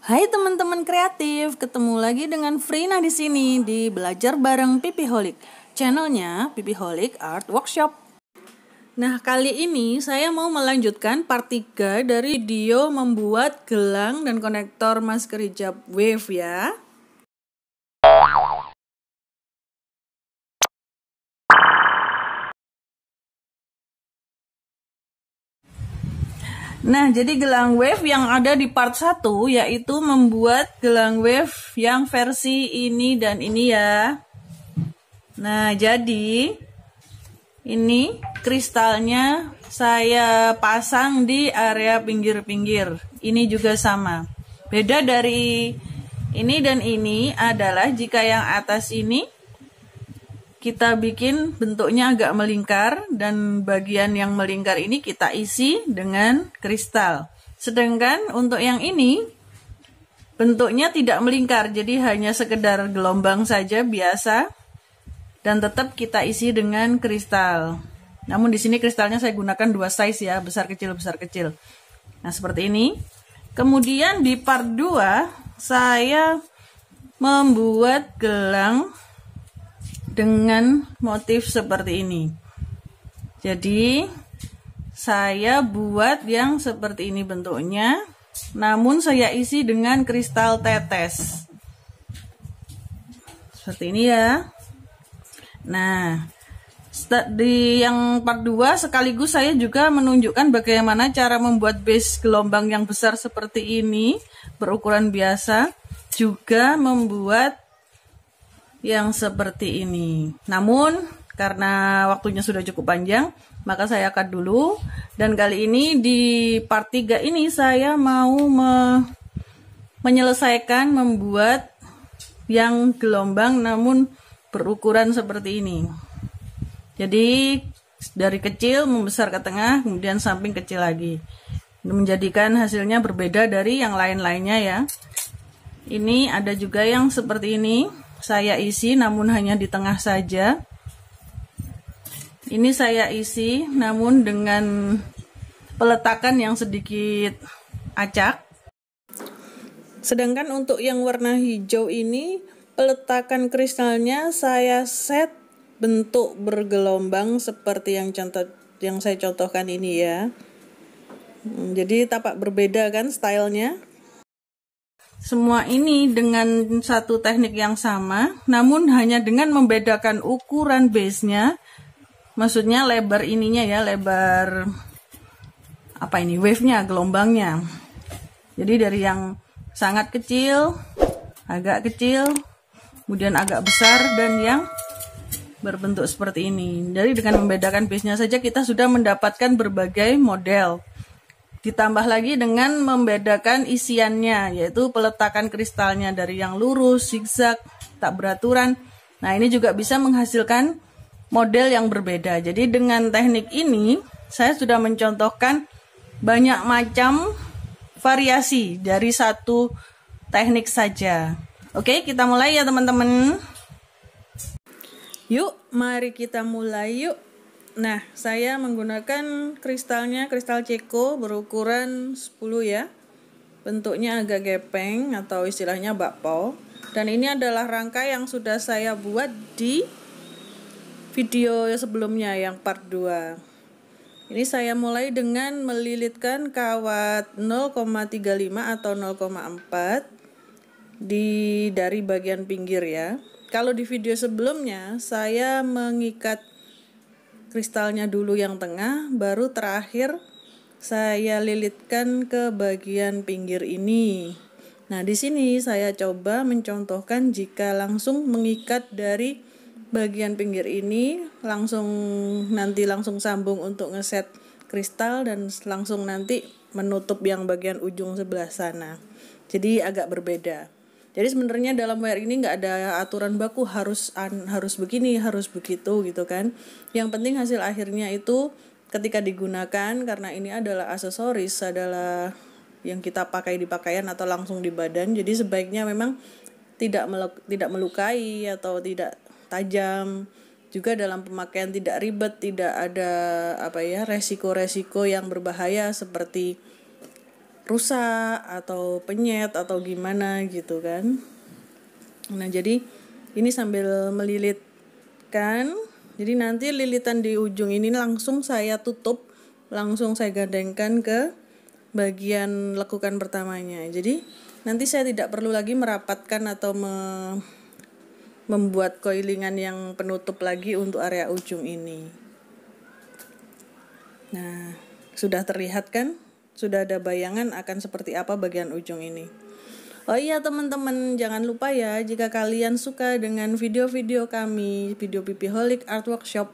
Hai teman-teman kreatif, ketemu lagi dengan Frina di sini di Belajar Bareng Pipiholic, channelnya Pipiholic Art Workshop. Nah, kali ini saya mau melanjutkan part 3 dari video membuat gelang dan konektor masker hijab wave ya. Nah, jadi gelang wave yang ada di part 1 yaitu membuat gelang wave yang versi ini dan ini ya. Nah, jadi ini kristalnya saya pasang di area pinggir-pinggir. Ini juga sama. Beda dari ini dan ini adalah jika yang atas ini kita bikin bentuknya agak melingkar dan bagian yang melingkar ini kita isi dengan kristal. Sedangkan untuk yang ini bentuknya tidak melingkar, jadi hanya sekedar gelombang saja biasa dan tetap kita isi dengan kristal. Namun di sini kristalnya saya gunakan 2 size ya, besar kecil besar kecil. Nah, seperti ini. Kemudian di part 2 saya membuat gelang dengan motif seperti ini. Jadi saya buat yang seperti ini bentuknya, namun saya isi dengan kristal tetes. Seperti ini ya. Nah, di yang part 2 sekaligus saya juga menunjukkan bagaimana cara membuat base gelombang yang besar seperti ini, berukuran biasa, juga membuat yang seperti ini. Namun karena waktunya sudah cukup panjang, maka saya cut dulu. Dan kali ini di part 3 ini saya mau menyelesaikan membuat yang gelombang namun berukuran seperti ini. Jadi dari kecil membesar ke tengah, kemudian samping kecil lagi. Menjadikan hasilnya berbeda dari yang lain-lainnya ya. Ini ada juga yang seperti ini. Saya isi namun hanya di tengah saja. Ini saya isi namun dengan peletakan yang sedikit acak. Sedangkan untuk yang warna hijau ini, peletakan kristalnya saya set bentuk bergelombang seperti yang saya contohkan ini ya. Jadi tampak berbeda kan stylenya. Semua ini dengan satu teknik yang sama, namun hanya dengan membedakan ukuran base-nya. Maksudnya lebar ininya ya, lebar apa ini, wave-nya, gelombangnya. Jadi dari yang sangat kecil, agak kecil, kemudian agak besar, dan yang berbentuk seperti ini. Jadi dengan membedakan base-nya saja kita sudah mendapatkan berbagai model. Ditambah lagi dengan membedakan isiannya, yaitu peletakan kristalnya dari yang lurus, zigzag, tak beraturan. Nah, ini juga bisa menghasilkan model yang berbeda. Jadi dengan teknik ini, saya sudah mencontohkan banyak macam variasi dari satu teknik saja. Oke, kita mulai ya teman-teman. Yuk, mari kita mulai yuk. Nah, saya menggunakan kristalnya, kristal Ceko berukuran 10 ya. Bentuknya agak gepeng atau istilahnya bakpao. Dan ini adalah rangka yang sudah saya buat di video sebelumnya yang part 2. Ini saya mulai dengan melilitkan kawat 0,35 atau 0,4 dari bagian pinggir ya. Kalau di video sebelumnya saya mengikat kristalnya dulu yang tengah, baru terakhir saya lilitkan ke bagian pinggir ini. Nah, di sini saya coba mencontohkan jika langsung mengikat dari bagian pinggir ini, langsung sambung untuk ngeset kristal dan langsung nanti menutup yang bagian ujung sebelah sana. Jadi agak berbeda. Jadi sebenarnya dalam wire ini nggak ada aturan baku harus begini, harus begitu gitu kan. Yang penting hasil akhirnya itu ketika digunakan, karena ini adalah aksesoris, adalah yang kita pakai di pakaian atau langsung di badan. Jadi sebaiknya memang tidak melukai atau tidak tajam. Juga dalam pemakaian tidak ribet, tidak ada resiko-resiko yang berbahaya seperti rusak atau penyet atau gimana gitu kan. Nah jadi ini sambil melilitkan, jadi nanti lilitan di ujung ini langsung saya tutup, langsung saya gandengkan ke bagian lekukan pertamanya. Jadi nanti saya tidak perlu lagi merapatkan atau membuat coilingan yang penutup lagi untuk area ujung ini. Nah, sudah terlihat kan? Sudah ada bayangan akan seperti apa bagian ujung ini. Oh iya teman-teman, jangan lupa ya, jika kalian suka dengan video-video kami, video Pipiholic Art Workshop,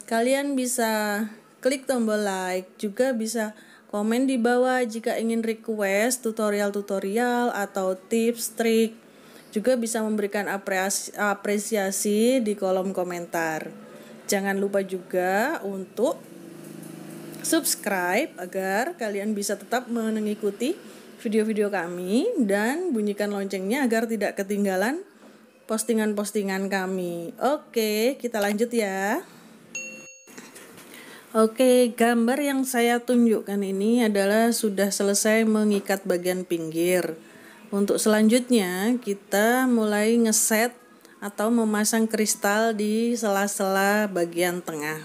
kalian bisa klik tombol like, juga bisa komen di bawah jika ingin request tutorial-tutorial atau tips, trik. Juga bisa memberikan apresiasi di kolom komentar. Jangan lupa juga untuk subscribe agar kalian bisa tetap mengikuti video-video kami dan bunyikan loncengnya agar tidak ketinggalan postingan-postingan kami. Oke, kita lanjut ya. Oke, gambar yang saya tunjukkan ini adalah sudah selesai mengikat bagian pinggir. Untuk selanjutnya kita mulai ngeset atau memasang kristal di sela-sela bagian tengah.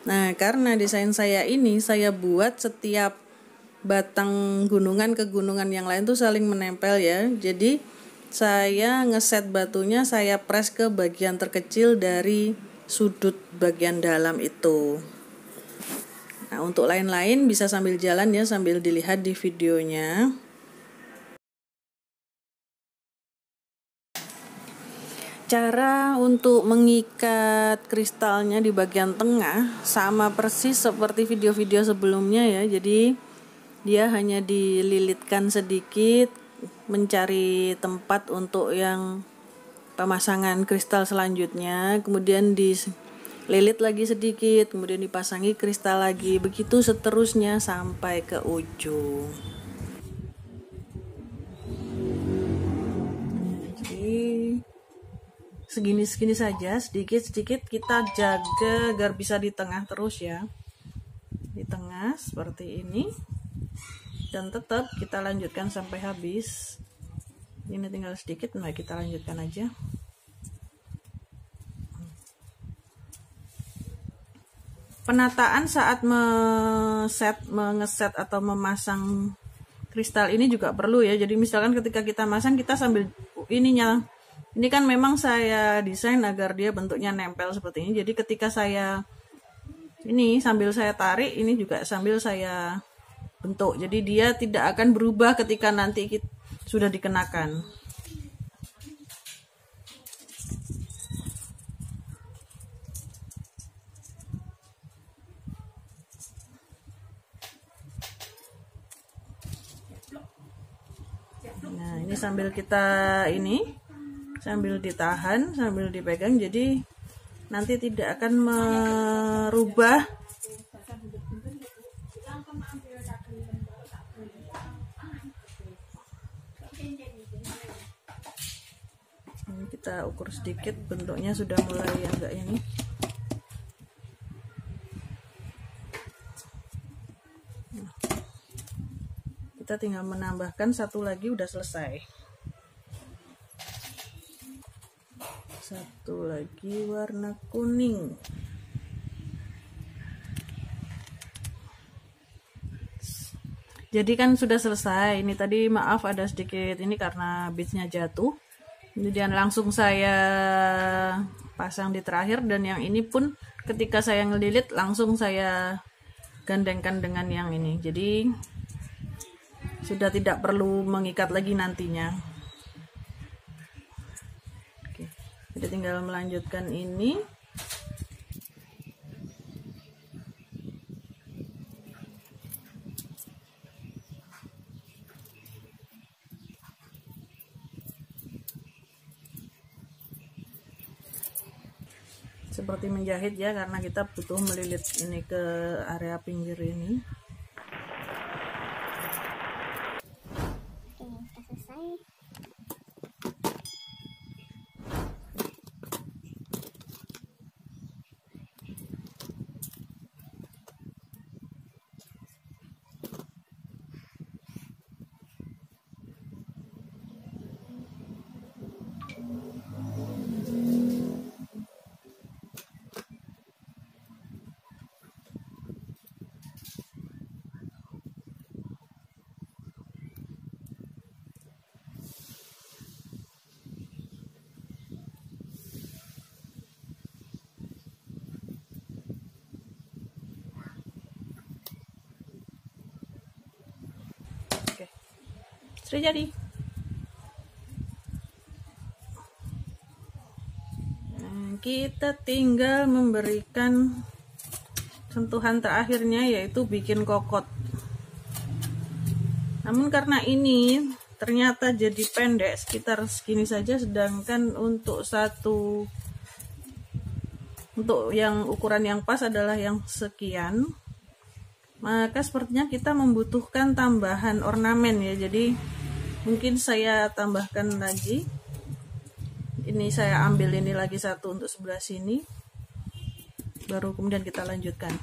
Nah, karena desain saya ini saya buat setiap batang gunungan ke gunungan yang lain tuh saling menempel ya. Jadi saya ngeset batunya, saya press ke bagian terkecil dari sudut bagian dalam itu. Nah, untuk lain-lain bisa sambil jalan ya, sambil dilihat di videonya. Cara untuk mengikat kristalnya di bagian tengah sama persis seperti video-video sebelumnya ya. Jadi dia hanya dililitkan sedikit, mencari tempat untuk yang pemasangan kristal selanjutnya, kemudian dililit lagi sedikit, kemudian dipasangi kristal lagi, begitu seterusnya sampai ke ujung. Segini-segini saja, sedikit-sedikit kita jaga agar bisa di tengah terus ya. Di tengah seperti ini. Dan tetap kita lanjutkan sampai habis. Ini tinggal sedikit, nah kita lanjutkan aja. Penataan saat mengeset atau memasang kristal ini juga perlu ya. Jadi misalkan ketika kita masang, kita sambil ininya. Ini kan memang saya desain agar dia bentuknya nempel seperti ini. Jadi ketika saya ini sambil saya tarik, ini juga sambil saya bentuk. Jadi dia tidak akan berubah ketika nanti sudah dikenakan. Nah, ini sambil kita sambil ditahan, sambil dipegang, jadi nanti tidak akan merubah ini. Kita ukur sedikit, bentuknya sudah mulai agak ini. Kita tinggal menambahkan satu lagi, udah selesai. Satu lagi warna kuning. Jadi kan sudah selesai. Ini tadi maaf ada sedikit ini karena beadsnya jatuh. Kemudian langsung saya pasang di terakhir, dan yang ini pun ketika saya ngelilit langsung saya gandengkan dengan yang ini. Jadi sudah tidak perlu mengikat lagi nantinya. Kita tinggal melanjutkan ini. Seperti menjahit ya, karena kita butuh melilit ini ke area pinggir ini. Oke, udah selesai. Sudah jadi. Nah, kita tinggal memberikan sentuhan terakhirnya, yaitu bikin kokot. Namun karena ini ternyata jadi pendek sekitar segini saja, sedangkan untuk yang ukuran yang pas adalah yang sekian, maka sepertinya kita membutuhkan tambahan ornamen ya. Jadi mungkin saya tambahkan lagi. Ini saya ambil ini lagi satu untuk sebelah sini, baru kemudian kita lanjutkan.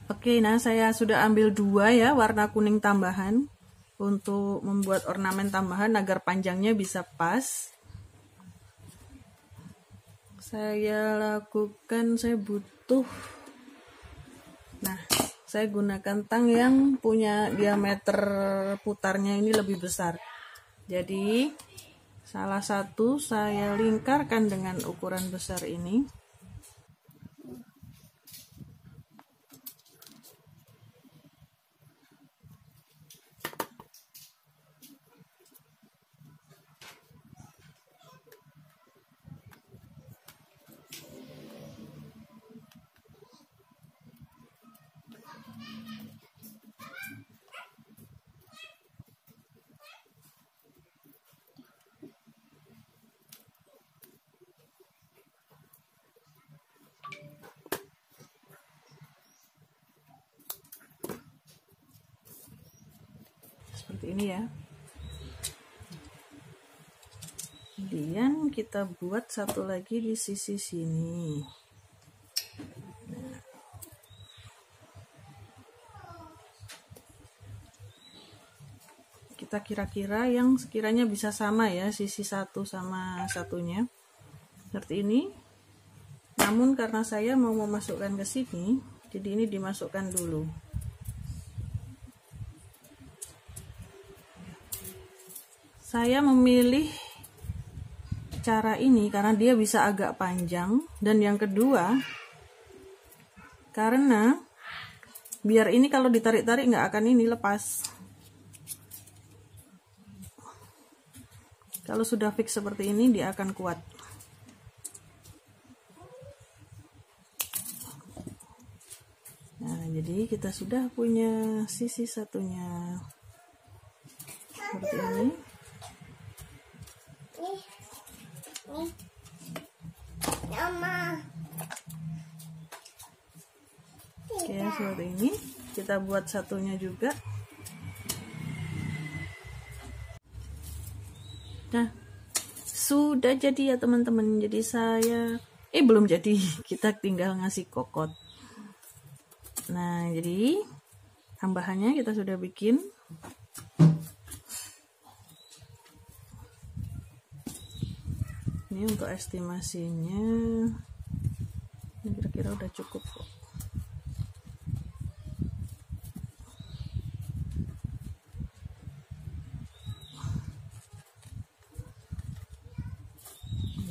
Oke, nah saya sudah ambil 2 ya warna kuning tambahan untuk membuat ornamen tambahan agar panjangnya bisa pas. Saya butuh, nah saya gunakan tang yang punya diameter putarnya ini lebih besar. Jadi salah satu saya lingkarkan dengan ukuran besar ini. Seperti ini ya. Kemudian kita buat satu lagi di sisi sini. Kita kira-kira yang sekiranya bisa sama ya, sisi satu sama satunya. Seperti ini. Namun karena saya mau memasukkan ke sini, jadi ini dimasukkan dulu. Saya memilih cara ini karena dia bisa agak panjang, dan yang kedua karena biar ini kalau ditarik-tarik nggak akan ini lepas. Kalau sudah fix seperti ini dia akan kuat. Nah, jadi kita sudah punya sisi satunya seperti ini. Oke, seperti ini. Kita buat satunya juga. Nah, sudah jadi ya teman-teman. Jadi saya belum jadi. Kita tinggal ngasih kokot. Nah, jadi tambahannya kita sudah bikin. Ini untuk estimasinya, ini kira-kira udah cukup kok.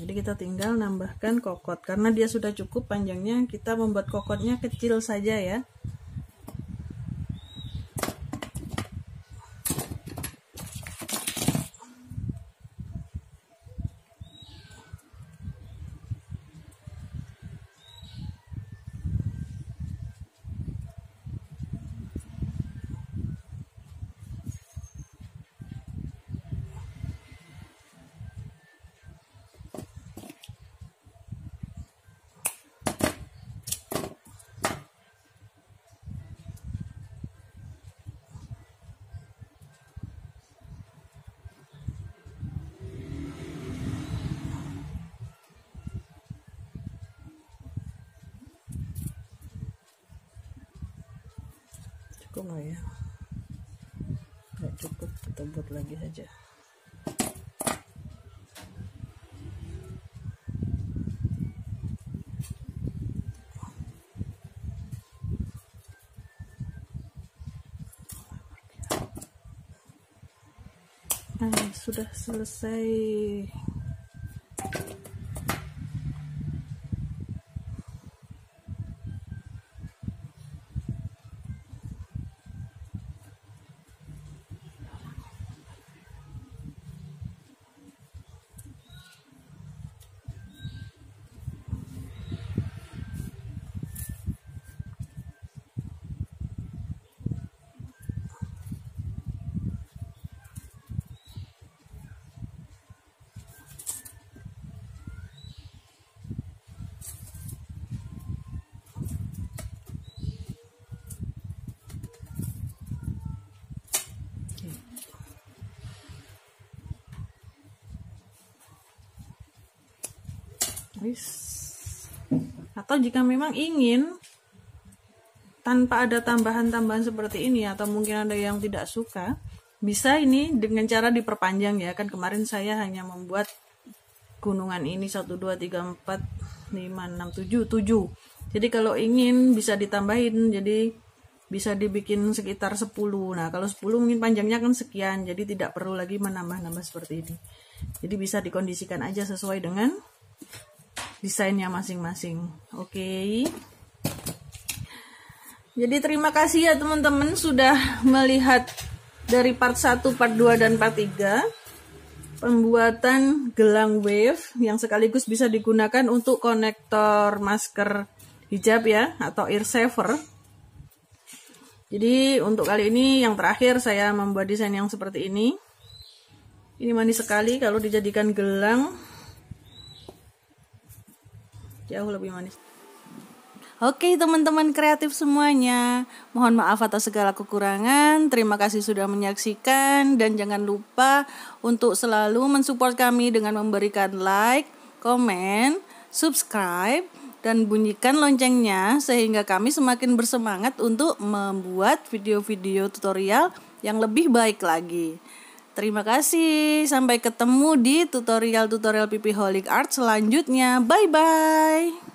Jadi kita tinggal nambahkan kokot, karena dia sudah cukup panjangnya, kita membuat kokotnya kecil saja ya. Cukup nggak ya? Nggak cukup, kita buat lagi saja. Nah, sudah selesai. Atau jika memang ingin tanpa ada tambahan-tambahan seperti ini, atau mungkin ada yang tidak suka, bisa ini dengan cara diperpanjang ya. Kan kemarin saya hanya membuat gunungan ini 1, 2, 3, 4, 5, 6, 7. Jadi kalau ingin bisa ditambahin, jadi bisa dibikin sekitar 10. Nah kalau 10 mungkin panjangnya kan sekian, jadi tidak perlu lagi menambah-nambah seperti ini. Jadi bisa dikondisikan aja sesuai dengan desainnya masing-masing. Oke. Jadi terima kasih ya teman-teman sudah melihat dari part 1, part 2, dan part 3 pembuatan gelang wave yang sekaligus bisa digunakan untuk konektor masker hijab ya, atau ear saver. Jadi untuk kali ini yang terakhir saya membuat desain yang seperti ini. Ini manis sekali kalau dijadikan gelang, jauh lebih manis. Oke teman-teman kreatif semuanya, mohon maaf atas segala kekurangan. Terima kasih sudah menyaksikan, dan jangan lupa untuk selalu mensupport kami dengan memberikan like, komen, subscribe, dan bunyikan loncengnya sehingga kami semakin bersemangat untuk membuat video-video tutorial yang lebih baik lagi. Terima kasih, sampai ketemu di tutorial-tutorial Pipiholic Art selanjutnya. Bye-bye.